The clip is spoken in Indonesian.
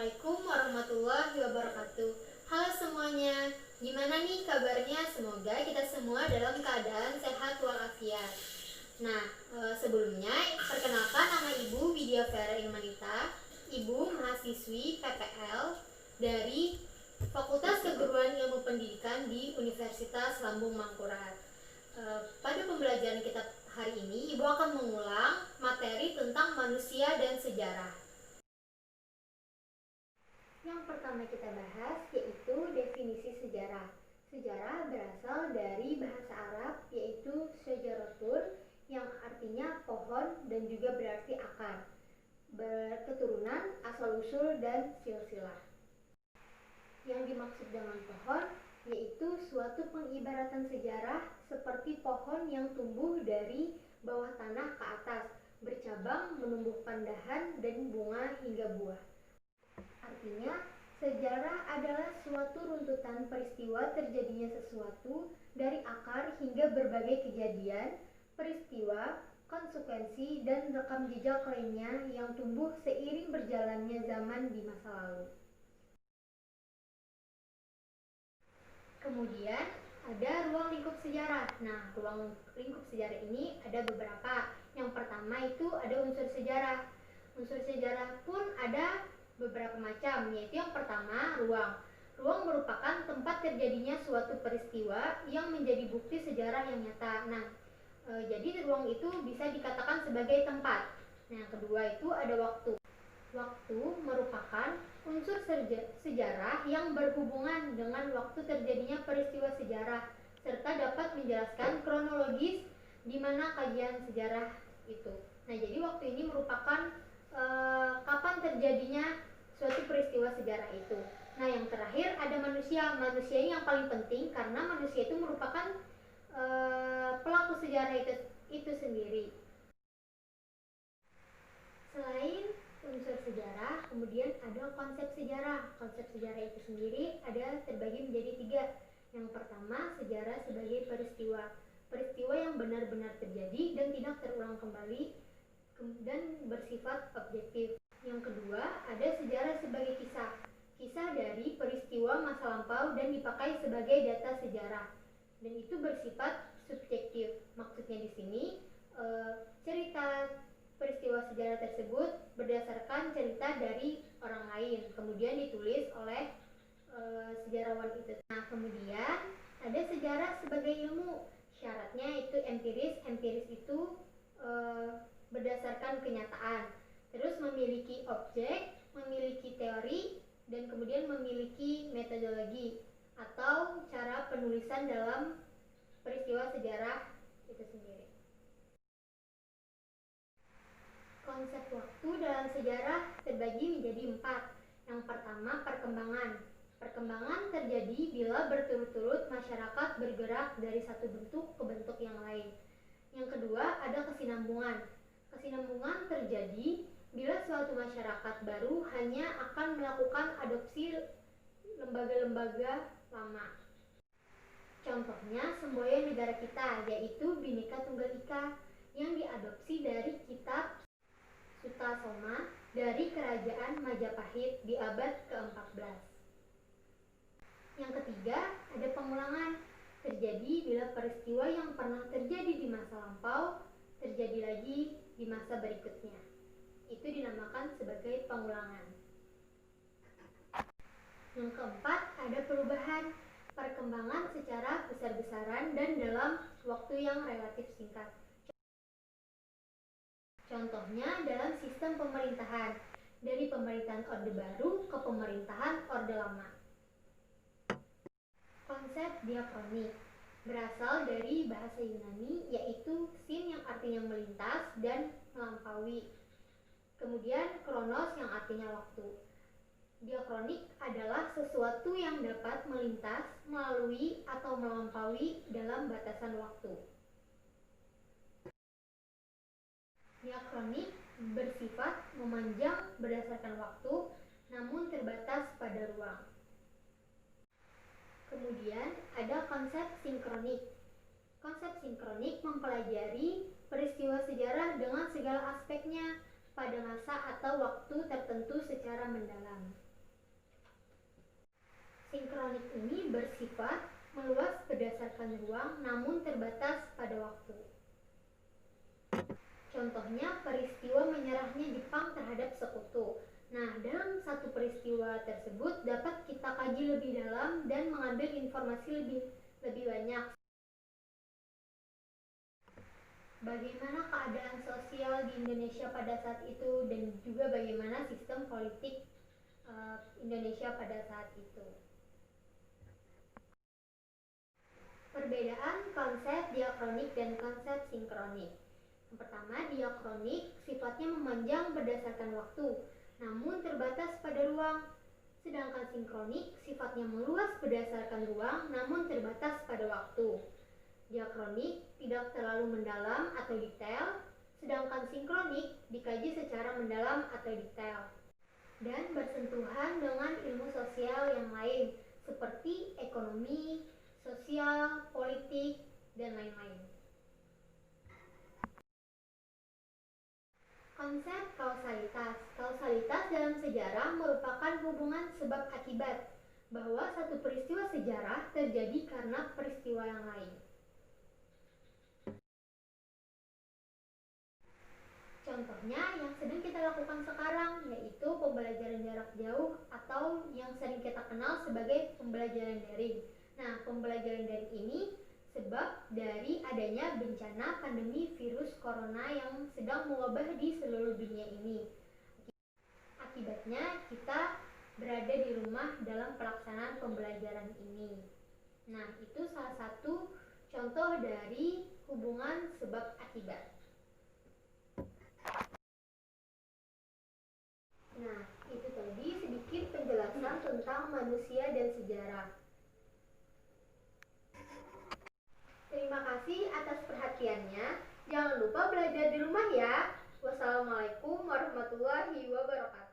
Assalamualaikum warahmatullahi wabarakatuh. Halo semuanya, gimana nih kabarnya? Semoga kita semua dalam keadaan sehat walafiat. Nah, sebelumnya perkenalkan, nama Ibu Widya Vera Ilmanita, Ibu mahasiswi PPL dari Fakultas Keguruan Ilmu Pendidikan di Universitas Lambung Mangkurat. Pada pembelajaran kita hari ini, Ibu akan mengulang materi tentang manusia dan sejarah. Yang pertama kita bahas yaitu definisi sejarah. Sejarah berasal dari bahasa Arab yaitu syajaratun, yang artinya pohon dan juga berarti akar, berketurunan, asal-usul, dan silsilah. Yang dimaksud dengan pohon yaitu suatu pengibaratan sejarah seperti pohon yang tumbuh dari bawah tanah ke atas, bercabang, menumbuhkan dahan dan bunga hingga buah. Artinya, sejarah adalah suatu runtutan peristiwa terjadinya sesuatu dari akar hingga berbagai kejadian, peristiwa, konsekuensi, dan rekam jejak lainnya yang tumbuh seiring berjalannya zaman di masa lalu. Kemudian, ada ruang lingkup sejarah. Nah, ruang lingkup sejarah ini ada beberapa. Yang pertama itu ada unsur sejarah. Unsur sejarah pun ada beberapa macam, yaitu yang pertama ruang. Ruang merupakan tempat terjadinya suatu peristiwa yang menjadi bukti sejarah yang nyata. Nah, jadi ruang itu bisa dikatakan sebagai tempat. Nah, yang kedua itu ada waktu. Waktu merupakan unsur sejarah yang berhubungan dengan waktu terjadinya peristiwa sejarah, serta dapat menjelaskan kronologis di mana kajian sejarah itu. Nah, jadi waktu ini merupakan kapan terjadinya suatu peristiwa sejarah itu. Nah, yang terakhir ada manusia. Manusia ini yang paling penting karena manusia itu merupakan pelaku sejarah itu sendiri. Selain unsur sejarah, kemudian ada konsep sejarah. Konsep sejarah itu sendiri ada terbagi menjadi tiga. Yang pertama, sejarah sebagai peristiwa. Peristiwa yang benar-benar terjadi dan tidak terulang kembali dan bersifat objektif. Yang kedua, ada sejarah sebagai kisah. Kisah dari peristiwa masa lampau dan dipakai sebagai data sejarah. Dan itu bersifat subjektif. Maksudnya di sini cerita peristiwa sejarah tersebut berdasarkan cerita dari orang lain, kemudian ditulis oleh sejarawan itu. Nah, kemudian ada sejarah sebagai ilmu. Syaratnya itu empiris. Empiris itu berdasarkan kenyataan, terus memiliki objek, memiliki teori, dan kemudian memiliki metodologi atau cara penulisan dalam peristiwa sejarah itu sendiri. Konsep waktu dalam sejarah terbagi menjadi 4. Yang pertama, perkembangan. Perkembangan terjadi bila berturut-turut masyarakat bergerak dari satu bentuk ke bentuk yang lain. Yang kedua, ada kesinambungan. Kesinambungan terjadi bila suatu masyarakat baru hanya akan melakukan adopsi lembaga-lembaga lama. Contohnya semboyan negara kita, yaitu Bhinneka Tunggal Ika, yang diadopsi dari kitab Sutasoma dari Kerajaan Majapahit di abad ke-14. Yang ketiga, ada pengulangan. Terjadi bila peristiwa yang pernah terjadi di masa lampau terjadi lagi di masa berikutnya. Itu dinamakan sebagai pengulangan. Yang keempat, ada perubahan, perkembangan secara besar-besaran dan dalam waktu yang relatif singkat. Contohnya dalam sistem pemerintahan, dari pemerintahan Orde Baru ke pemerintahan Orde Lama. Konsep diakronik berasal dari bahasa Yunani, yaitu sin yang artinya melintas dan melampaui. Kemudian kronos yang artinya waktu. Diakronik adalah sesuatu yang dapat melintas, melalui, atau melampaui dalam batasan waktu. Diakronik bersifat memanjang berdasarkan waktu, namun terbatas pada ruang. Kemudian ada konsep sinkronik. Konsep sinkronik mempelajari peristiwa sejarah dengan segala aspeknya pada masa atau waktu tertentu secara mendalam. Sinkronik ini bersifat meluas berdasarkan ruang namun terbatas pada waktu. Contohnya peristiwa menyerahnya Jepang terhadap Sekutu. Nah, dalam satu peristiwa tersebut dapat kita kaji lebih dalam dan mengambil informasi lebih banyak. Bagaimana keadaan sosial di Indonesia pada saat itu dan juga bagaimana sistem politik Indonesia pada saat itu. Perbedaan konsep diakronik dan konsep sinkronik. Yang pertama, diakronik sifatnya memanjang berdasarkan waktu, namun terbatas pada ruang. Sedangkan sinkronik sifatnya meluas berdasarkan ruang, namun terbatas pada waktu. Diakronik tidak terlalu mendalam atau detail, sedangkan sinkronik dikaji secara mendalam atau detail. Dan bersentuhan dengan ilmu sosial yang lain, seperti ekonomi, sosial, politik, dan lain-lain. Konsep kausalitas. Kausalitas dalam sejarah merupakan hubungan sebab akibat, bahwa satu peristiwa sejarah terjadi karena peristiwa yang lain. Contohnya yang sedang kita lakukan sekarang, yaitu pembelajaran jarak jauh atau yang sering kita kenal sebagai pembelajaran daring. Nah, pembelajaran daring ini sebab dari adanya bencana pandemi virus corona yang sedang mewabah di seluruh dunia ini. Akibatnya kita berada di rumah dalam pelaksanaan pembelajaran ini. Nah, itu salah satu contoh dari hubungan sebab akibat. Nah, itu tadi sedikit penjelasan tentang manusia dan sejarah. Terima kasih atas perhatiannya. Jangan lupa belajar di rumah ya. Wassalamualaikum warahmatullahi wabarakatuh.